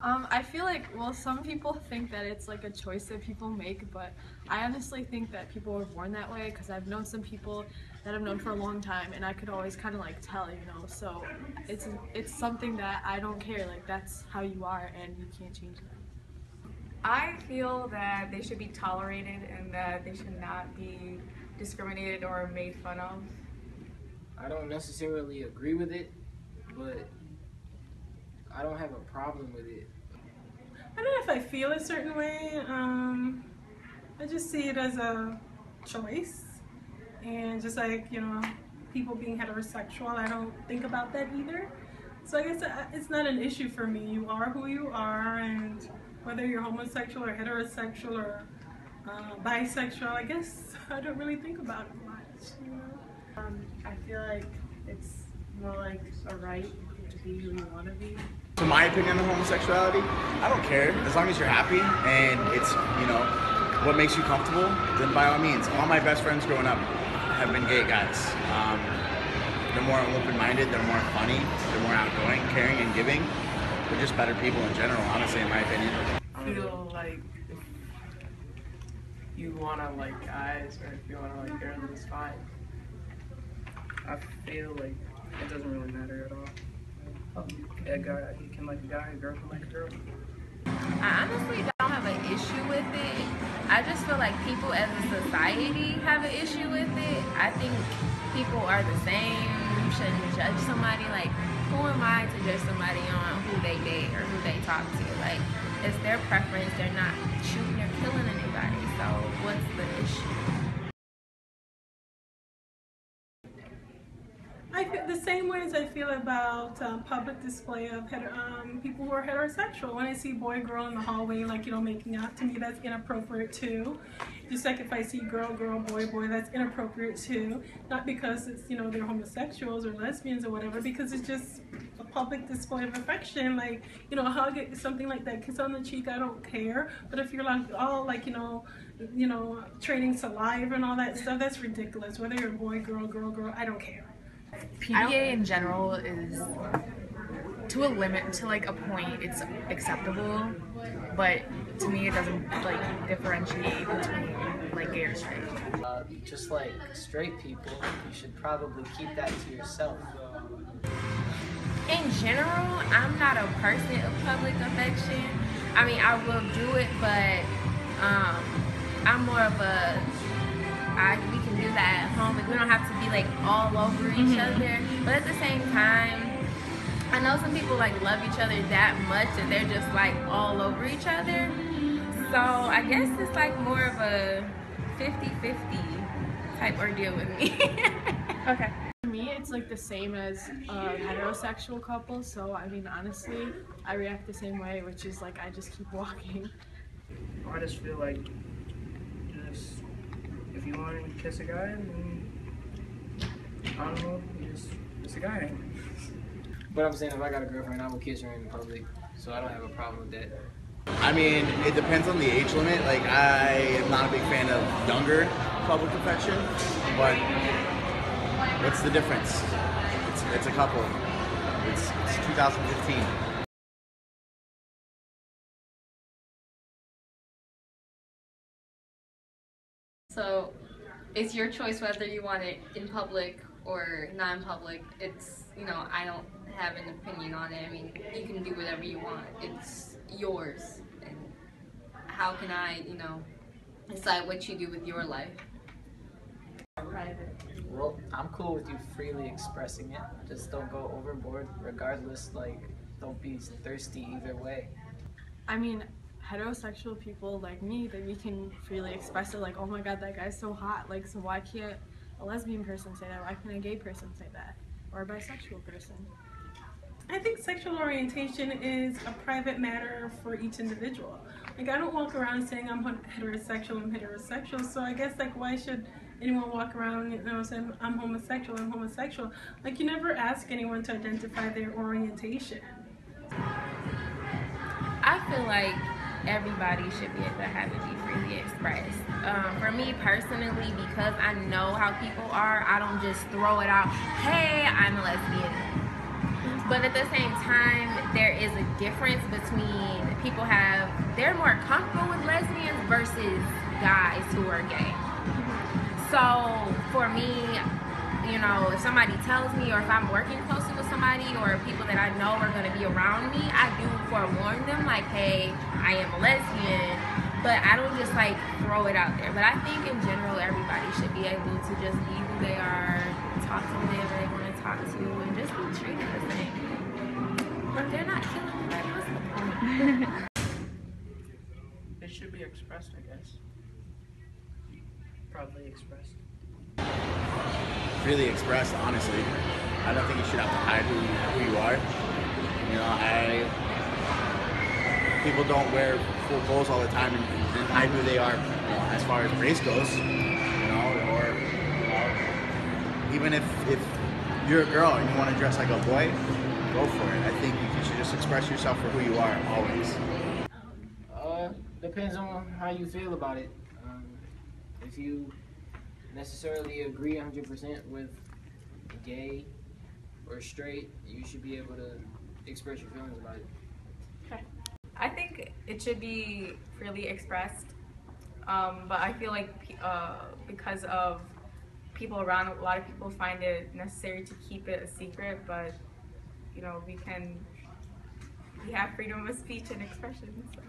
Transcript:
I feel like, well, some people think that it's like a choice that people make, but I honestly think that people were born that way because I've known some people that I've known for a long time, and I could always kind of like tell, you know. So it's something that I don't care. Like that's how you are, and you can't change that. I feel that they should be tolerated and that they should not be discriminated or made fun of. I don't necessarily agree with it, but I don't have a problem with it. I don't know if I feel a certain way. I just see it as a choice. And just like, you know, people being heterosexual, I don't think about that either. So I guess it's not an issue for me. You are who you are, and whether you're homosexual or heterosexual or bisexual, I guess I don't really think about it much, you know? I feel like it's more like a right to be who you want to be. To my opinion on homosexuality, I don't care as long as you're happy and it's, you know, what makes you comfortable, then by all means. All my best friends growing up have been gay guys. They're more open-minded, they're more funny, they're more outgoing, caring and giving. They're just better people in general, honestly, in my opinion. I feel like if you want to like guys or if you want to like girls, it's fine. I feel like it doesn't really matter at all. A guy can like a guy, a girl can like a girl. I honestly don't have an issue with it. I just feel like people as a society have an issue with it. I think people are the same. You shouldn't judge somebody. Like, who am I to judge somebody on who they date or who they talk to? Like, it's their preference. They're not shooting or killing anybody. So what's the issue? I feel the same way as I feel about public display of people who are heterosexual. When I see boy, girl in the hallway, like, you know, making out, to me that's inappropriate too. Just like if I see girl, girl, boy, boy, that's inappropriate too. Not because it's, you know, they're homosexuals or lesbians or whatever, because it's just a public display of affection. Like, you know, a hug, something like that, kiss on the cheek, I don't care. But if you're like all like, you know, trading saliva and all that stuff, that's ridiculous. Whether you're a boy, girl, girl, girl, I don't care. PDA in general is, to a limit, to like a point, it's acceptable, but to me it doesn't like differentiate between like gay or straight. Just like straight people, you should probably keep that to yourself. In general, I'm not a person of public affection. I mean, I will do it, but I'm more of a we can do that at home. Like, we don't have to be like all over each other. But at the same time, I know some people like love each other that much that they're just like all over each other. So I guess it's like more of a 50-50 type ordeal with me. Okay. For me, it's like the same as a heterosexual couple. So I mean, honestly, I react the same way, which is like I just keep walking. I just feel like just if you want to kiss a guy, then I don't know, you just kiss a guy. But I'm saying if I got a girlfriend, I will kiss her in public, so I don't have a problem with that. I mean, it depends on the age limit. Like, I am not a big fan of younger public affection, but what's the difference? It's a couple. It's 2015. So it's your choice whether you want it in public or non-public. It's, you know, I don't have an opinion on it. I mean, you can do whatever you want. It's yours. And how can I, you know, decide what you do with your life? Well, I'm cool with you freely expressing it. Just don't go overboard regardless. Like, don't be thirsty either way. I mean, heterosexual people like me, that we can freely express it, like, oh my god, that guy's so hot. Like, so why can't a lesbian person say that? Why can't a gay person say that? Or a bisexual person? I think sexual orientation is a private matter for each individual. Like, I don't walk around saying I'm heterosexual, so I guess, like, why should anyone walk around, you know, saying I'm homosexual? Like, you never ask anyone to identify their orientation. I feel like everybody should be able to have it be freely expressed. For me personally, because I know how people are, I don't just throw it out, hey, I'm a lesbian. But at the same time, there is a a difference between they're more comfortable with lesbians versus guys who are gay. So for me, you know, if somebody tells me, or if I'm working closely with somebody, or people that I know are going to be around me, I do forewarn them, like, hey, I am a lesbian, but I don't just like throw it out there. But I think in general, everybody should be able to just be who they are, talk to whoever they want to talk to, and just be treated the same. But they're not killing me, like, what's the point? It should be expressed, I guess. Probably expressed. Freely expressed, honestly. I don't think you should have to hide who you are. You know, people don't wear full clothes all the time and hide who they are, you know, as far as race goes. You know, or you know, even if you're a girl and you want to dress like a boy, go for it. I think you should just express yourself for who you are always. Depends on how you feel about it. If you necessarily agree 100% with gay or straight, you should be able to express your feelings about it. Okay. I think it should be freely expressed, but I feel like because of people around, a lot of people find it necessary to keep it a secret, but you know, we have freedom of speech and expression. So.